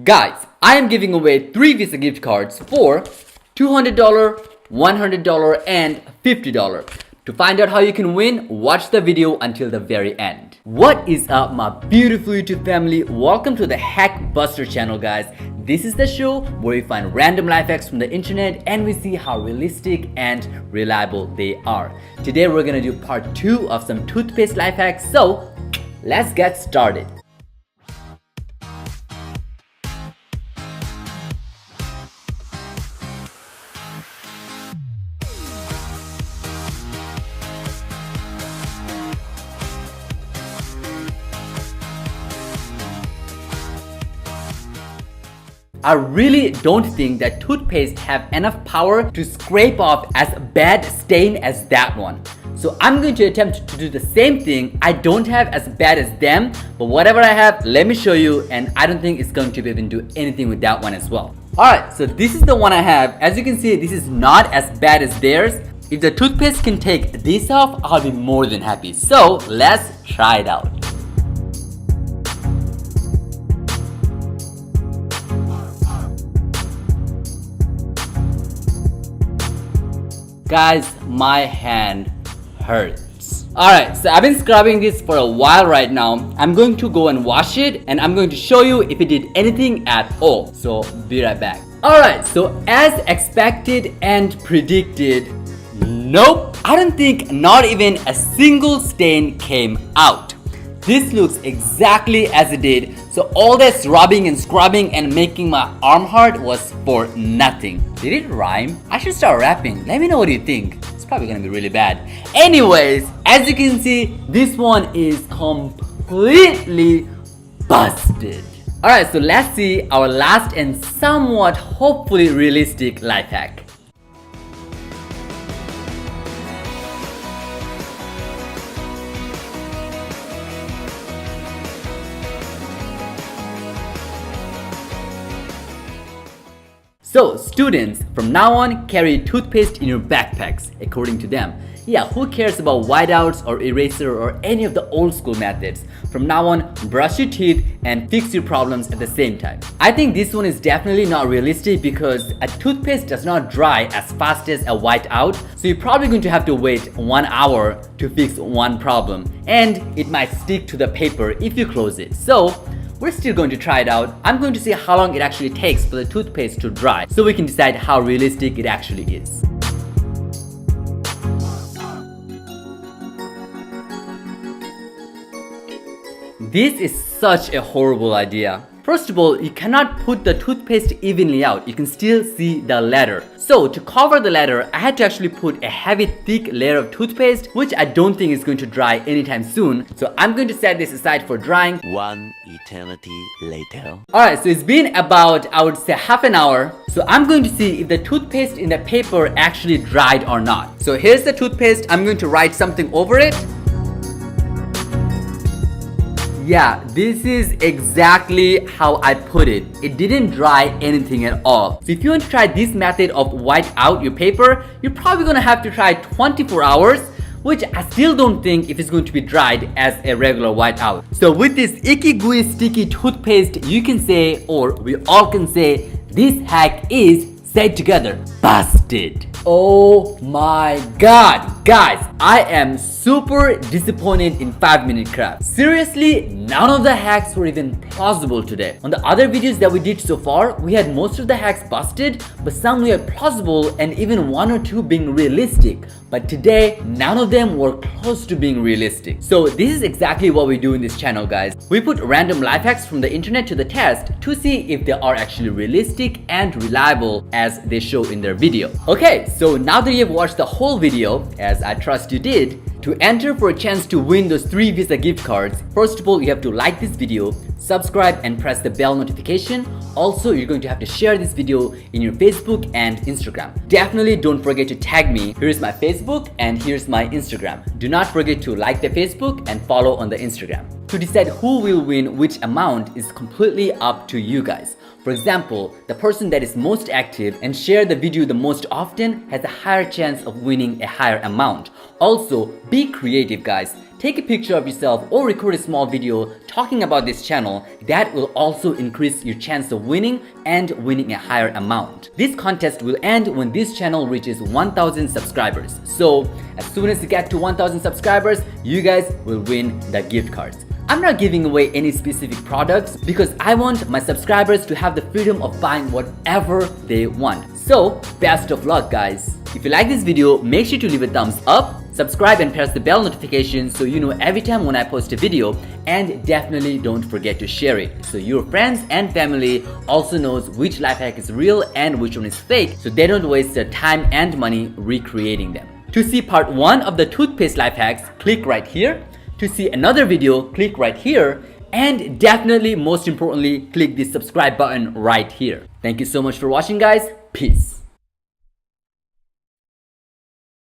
Guys, I am giving away 3 Visa gift cards for $200, $100, and $50. To find out how you can win, watch the video until the very end. What is up, my beautiful YouTube family? Welcome to the Hack Buster channel, guys. This is the show where we find random life hacks from the internet and we see how realistic and reliable they are. Today we're gonna do part 2 of some toothpaste life hacks, so let's get started. I really don't think that toothpaste have enough power to scrape off as bad stain as that one. So I'm going to attempt to do the same thing. I don't have as bad as them, but whatever I have, let me show you, and I don't think it's going to even do anything with that one as well. Alright, so this is the one I have. As you can see, this is not as bad as theirs. If the toothpaste can take this off, I'll be more than happy. So let's try it out. Guys, my hand hurts. Alright, so I've been scrubbing this for a while right now. I'm going to go and wash it and I'm going to show you if it did anything at all. So be right back. Alright, so as expected and predicted, nope. I don't think not even a single stain came out. This looks exactly as it did. So all this rubbing and scrubbing and making my arm hard was for nothing. Did it rhyme? I should start rapping. Let me know what you think. It's probably gonna be really bad. Anyways, as you can see, this one is completely busted. Alright, so let's see our last and somewhat hopefully realistic life hack. So students, from now on, carry toothpaste in your backpacks, according to them. Yeah, who cares about whiteouts or eraser or any of the old school methods? From now on, brush your teeth and fix your problems at the same time. I think this one is definitely not realistic because a toothpaste does not dry as fast as a whiteout, so you're probably going to have to wait 1 hour to fix one problem, and it might stick to the paper if you close it. So we're still going to try it out. I'm going to see how long it actually takes for the toothpaste to dry so we can decide how realistic it actually is. This is such a horrible idea. First of all, you cannot put the toothpaste evenly out. You can still see the ladder. So to cover the ladder, I had to actually put a heavy thick layer of toothpaste, which I don't think is going to dry anytime soon. So I'm going to set this aside for drying. One eternity later. Alright, so it's been about, I would say, half an hour. So I'm going to see if the toothpaste in the paper actually dried or not. So here's the toothpaste. I'm going to write something over it. Yeah, this is exactly how I put it. It didn't dry anything at all. So if you want to try this method of white out your paper, you're probably gonna have to try 24 hours, which I still don't think if it's going to be dried as a regular white out. So with this icky gooey sticky toothpaste, you can say, or we all can say, this hack is, say it together, busted. Oh my god, guys, I am super disappointed in 5-minute craft. Seriously, none of the hacks were even plausible today. On the other videos that we did so far, we had most of the hacks busted, but some we had plausible and even 1 or 2 being realistic. But today, none of them were close to being realistic. So this is exactly what we do in this channel, guys. We put random life hacks from the internet to the test to see if they are actually realistic and reliable as they show in their video. Okay, so now that you've watched the whole video, as I trust you did, to enter for a chance to win those 3 Visa gift cards, first of all, you have to like this video, subscribe and press the bell notification. Also, you're going to have to share this video in your Facebook and Instagram. Definitely don't forget to tag me. Here's my Facebook and here's my Instagram. Do not forget to like the Facebook and follow on the Instagram. To decide who will win which amount is completely up to you guys. For example, the person that is most active and share the video the most often has a higher chance of winning a higher amount. Also, be creative, guys. take a picture of yourself or record a small video talking about this channel. That will also increase your chance of winning and winning a higher amount. This contest will end when this channel reaches 1,000 subscribers. So as soon as you get to 1,000 subscribers, you guys will win the gift cards. I'm not giving away any specific products because I want my subscribers to have the freedom of buying whatever they want. So best of luck, guys. If you like this video, make sure to leave a thumbs up, subscribe and press the bell notification so you know every time when I post a video, and definitely don't forget to share it so your friends and family also knows which life hack is real and which one is fake, so they don't waste their time and money recreating them. To see part 1 of the toothpaste life hacks, click right here. To see another video, click right here, and definitely most importantly, click the subscribe button right here. Thank you so much for watching, guys. Peace.